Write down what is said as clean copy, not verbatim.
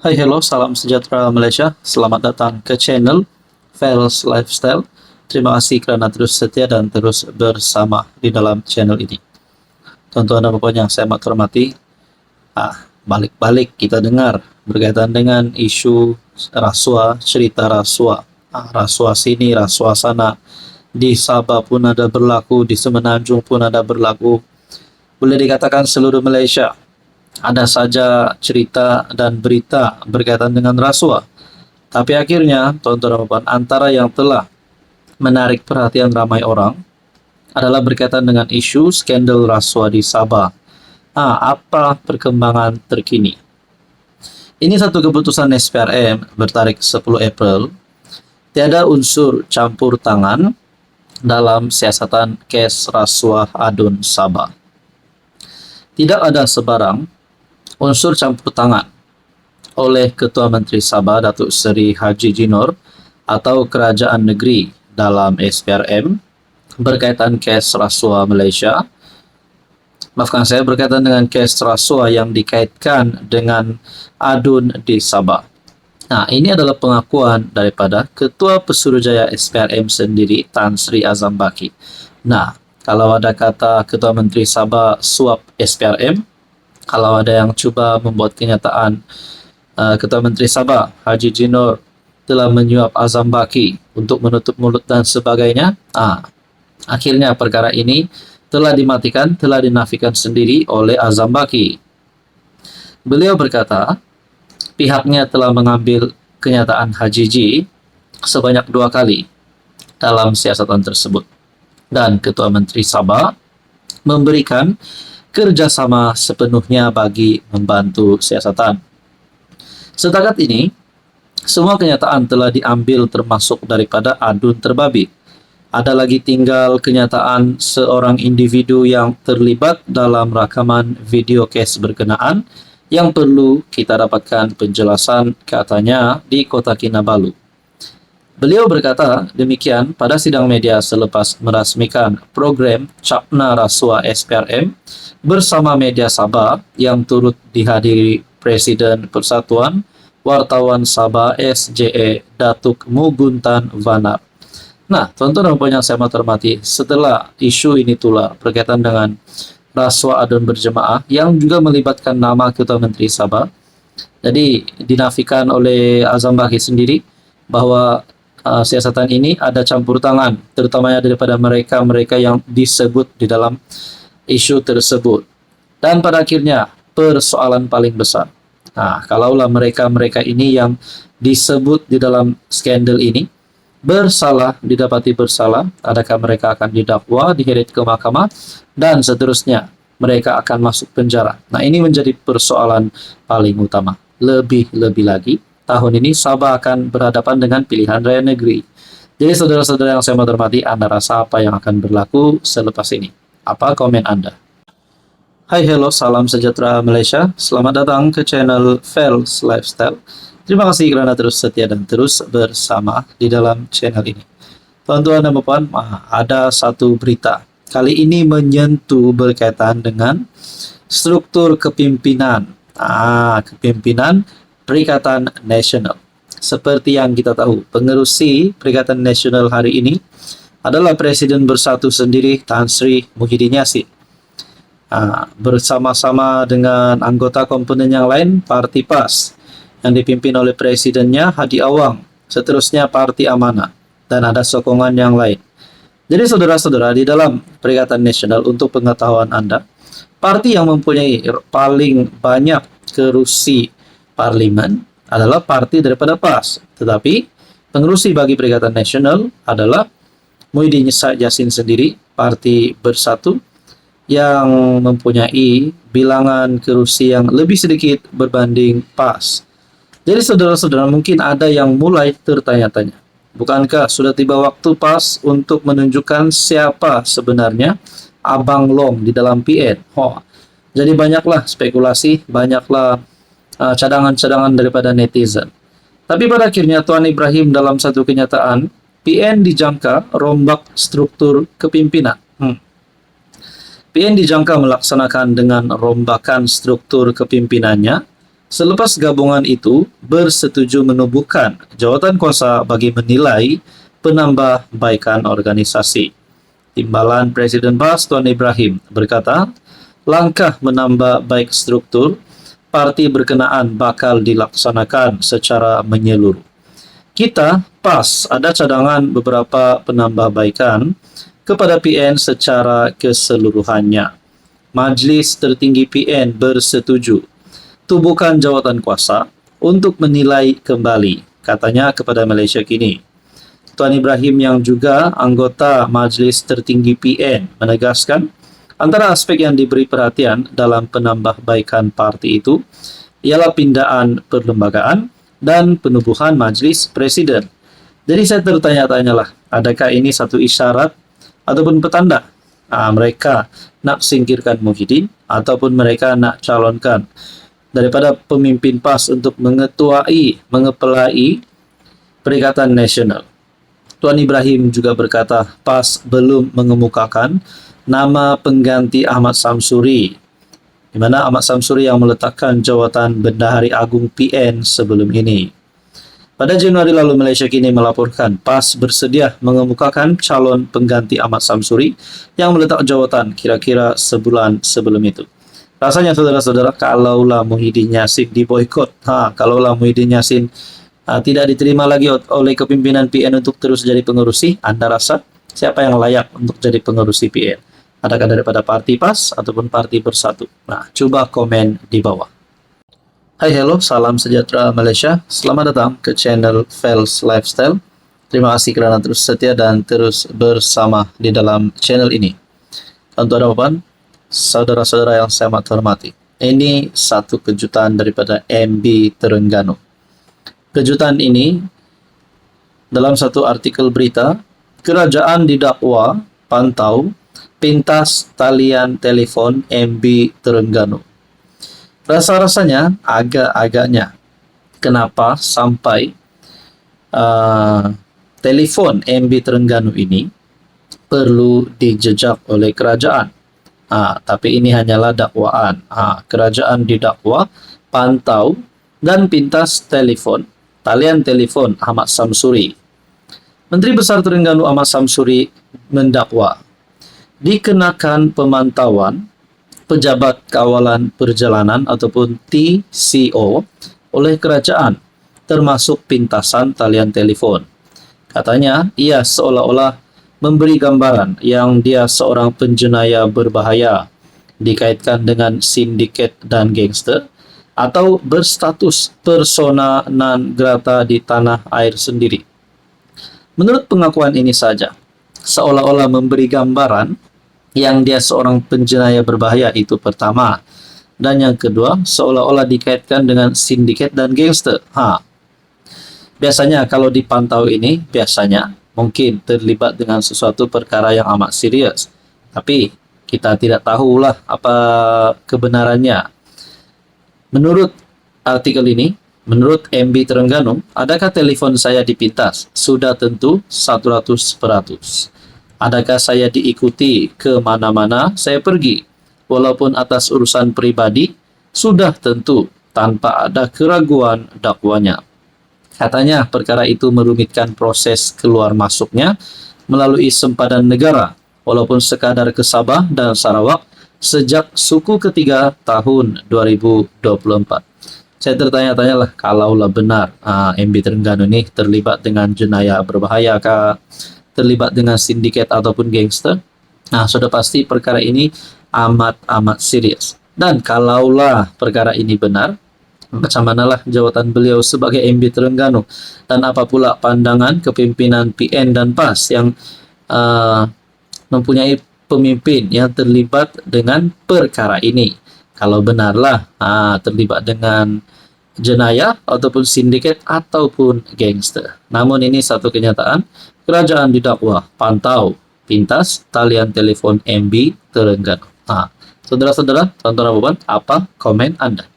Hai, hello, salam sejahtera Malaysia. Selamat datang ke channel Fels Lifestyle. Terima kasih kerana terus setia dan terus bersama di dalam channel ini. Tuan-tuan dan puan yang saya amat hormati, balik-balik kita dengar berkaitan dengan isu rasuah, cerita rasuah. Rasuah sini, rasuah sana. Di Sabah pun ada berlaku, di Semenanjung pun ada berlaku. Boleh dikatakan seluruh Malaysia ada saja cerita dan berita berkaitan dengan rasuah. Tapi akhirnya, tuan-tuan dan puan, antara yang telah menarik perhatian ramai orang adalah berkaitan dengan isu skandal rasuah di Sabah. Apa perkembangan terkini? Ini satu keputusan SPRM bertarikh 10 April. Tiada unsur campur tangan dalam siasatan kes rasuah adun Sabah. Tidak ada sebarang unsur campur tangan oleh Ketua Menteri Sabah Datuk Seri Haji Jinor atau Kerajaan Negeri dalam SPRM berkaitan kes rasuah Malaysia. Maafkan saya, berkaitan dengan kes rasuah yang dikaitkan dengan adun di Sabah. Ini adalah pengakuan daripada Ketua Pesuruhjaya SPRM sendiri, Tan Sri Azam Baki. Kalau ada kata Ketua Menteri Sabah suap SPRM, kalau ada yang cuba membuat kenyataan Ketua Menteri Sabah Haji Jinor telah menyuap Azam Baki untuk menutup mulut dan sebagainya, akhirnya perkara ini telah dimatikan, telah dinafikan sendiri oleh Azam Baki. Beliau berkata pihaknya telah mengambil kenyataan Haji Ji sebanyak 2 kali dalam siasatan tersebut, dan Ketua Menteri Sabah memberikan kerjasama sepenuhnya bagi membantu siasatan. Setakat ini, semua kenyataan telah diambil termasuk daripada adun terbabit. Ada lagi tinggal kenyataan seorang individu yang terlibat dalam rakaman video kes berkenaan yang perlu kita dapatkan penjelasan, katanya, di Kota Kinabalu. Beliau berkata demikian pada sidang media selepas merasmikan program Capna Rasuah SPRM bersama media Sabah yang turut dihadiri Presiden Persatuan Wartawan Sabah SJA Datuk Muguntan Vanar. Tuan-tuan dan puan yang saya hormati, setelah isu ini tular berkaitan dengan rasuah adun berjemaah yang juga melibatkan nama Ketua Menteri Sabah, jadi dinafikan oleh Azam Baki sendiri bahawa siasatan ini ada campur tangan, terutamanya daripada mereka-mereka yang disebut di dalam isu tersebut. Dan pada akhirnya, persoalan paling besar, kalaulah mereka-mereka ini yang disebut di dalam skandal ini bersalah, didapati bersalah, adakah mereka akan didakwa, diheret ke mahkamah, dan seterusnya mereka akan masuk penjara. Ini menjadi persoalan paling utama. Lebih-lebih lagi, tahun ini Sabah akan berhadapan dengan pilihan raya negeri. Jadi saudara-saudara yang saya hormati, Anda rasa apa yang akan berlaku selepas ini? Apa komen Anda? Hai, hello, salam sejahtera Malaysia. Selamat datang ke channel Fels Lifestyle. Terima kasih kerana terus setia dan terus bersama di dalam channel ini. Tuan-tuan dan puan, ada satu berita. Kali ini menyentuh berkaitan dengan struktur kepimpinan. Kepimpinan Perikatan Nasional. Seperti yang kita tahu, pengerusi Perikatan Nasional hari ini adalah Presiden Bersatu sendiri, Tan Sri Muhyiddin Yassin. Bersama-sama dengan anggota komponen yang lain, Parti PAS, yang dipimpin oleh presidennya Hadi Awang, seterusnya Parti Amanah, dan ada sokongan yang lain. Jadi saudara-saudara, di dalam Perikatan Nasional, untuk pengetahuan Anda, parti yang mempunyai paling banyak kerusi parlimen adalah parti daripada PAS. Tetapi pengerusi bagi Perikatan Nasional adalah Muhyiddin Yassin sendiri, Parti Bersatu, yang mempunyai bilangan kerusi yang lebih sedikit berbanding PAS. Jadi saudara-saudara, mungkin ada yang mulai tertanya-tanya, bukankah sudah tiba waktu PAS untuk menunjukkan siapa sebenarnya Abang Long di dalam PN? Jadi banyaklah spekulasi, banyaklah cadangan-cadangan daripada netizen. Tapi pada akhirnya Tuan Ibrahim dalam satu kenyataan, PN dijangka rombak struktur kepimpinan. PN dijangka melaksanakan dengan rombakan struktur kepimpinannya Selepas gabungan itu bersetuju menubuhkan jawatan kuasa bagi menilai penambahbaikan organisasi. Timbalan Presiden PAS Tuan Ibrahim berkata, langkah menambah baik struktur parti berkenaan bakal dilaksanakan secara menyeluruh. Kita, PAS, ada cadangan beberapa penambahbaikan kepada PN secara keseluruhannya. Majlis Tertinggi PN bersetuju tubuhkan jawatan kuasa untuk menilai kembali, katanya kepada Malaysia Kini. Tuan Ibrahim yang juga anggota Majlis Tertinggi PN menegaskan antara aspek yang diberi perhatian dalam penambahbaikan parti itu ialah pindaan perlembagaan dan penubuhan Majlis Presiden. Jadi saya tertanya-tanyalah, adakah ini satu isyarat ataupun petanda mereka nak singkirkan Muhyiddin ataupun mereka nak calonkan daripada pemimpin PAS untuk mengepelai Perikatan Nasional. Tuan Ibrahim juga berkata PAS belum mengemukakan nama pengganti Ahmad Samsuri, di mana Ahmad Samsuri yang meletakkan jawatan Bendahari Agung PN sebelum ini. Pada Januari lalu, Malaysia Kini melaporkan PAS bersedia mengemukakan calon pengganti Ahmad Samsuri yang meletak jawatan kira-kira sebulan sebelum itu. Rasanya saudara-saudara, kalaulah Muhyiddin Yassin diboikot, kalaulah Muhyiddin Yassin tidak diterima lagi oleh kepimpinan PN untuk terus jadi pengerusi, Anda rasa siapa yang layak untuk jadi pengerusi PN? Adakah daripada parti PAS ataupun parti Bersatu? Nah, coba komen di bawah. Hai, hello, salam sejahtera Malaysia. Selamat datang ke channel Fels Lifestyle. Terima kasih kerana terus setia dan terus bersama di dalam channel ini. Tuan-tuan dan puan, saudara-saudara yang saya amat hormati, ini satu kejutan daripada MB Terengganu. Kejutan ini dalam satu artikel berita, kerajaan didakwa pantau pintas talian telefon MB Terengganu. Rasa-rasanya agak-agaknya kenapa sampai telefon MB Terengganu ini perlu dijejak oleh kerajaan. Tapi ini hanyalah dakwaan. Kerajaan didakwa pantau dan pintas talian telefon Ahmad Samsuri. Menteri Besar Terengganu Ahmad Samsuri mendakwa dikenakan pemantauan pejabat kawalan perjalanan ataupun TCO oleh kerajaan, termasuk pintasan talian telefon. Katanya ia seolah-olah memberi gambaran yang dia seorang penjenayah berbahaya dikaitkan dengan sindiket dan gangster atau berstatus persona non grata di tanah air sendiri. Menurut pengakuan ini saja, seolah-olah memberi gambaran yang dia seorang penjenayah berbahaya, itu pertama. Dan yang kedua, seolah-olah dikaitkan dengan sindiket dan gangster. Biasanya kalau dipantau ini, biasanya mungkin terlibat dengan sesuatu perkara yang amat serius. Tapi kita tidak tahulah apa kebenarannya. Menurut artikel ini, menurut MB Terengganu, adakah telefon saya dipintas? Sudah tentu 100%. Adakah saya diikuti ke mana-mana saya pergi? Walaupun atas urusan pribadi, sudah tentu tanpa ada keraguan dakwanya. Katanya perkara itu merumitkan proses keluar masuknya melalui sempadan negara, walaupun sekadar ke Sabah dan Sarawak sejak suku ketiga tahun 2024. Saya tertanya-tanyalah, kalaulah benar MB Terengganu ini terlibat dengan jenayah berbahaya kah, terlibat dengan sindiket ataupun gangster, sudah pasti perkara ini amat-amat serius. Dan kalaulah perkara ini benar, macam manalah jawatan beliau sebagai MB Terengganu, dan apa pula pandangan kepimpinan PN dan PAS yang mempunyai pemimpin yang terlibat dengan perkara ini. Kalau benarlah terlibat dengan jenayah ataupun sindiket ataupun gangster. Namun ini satu kenyataan, kerajaan didakwa pantau pintas talian telefon MB Terengganu. Saudara-saudara, tonton apa komen Anda?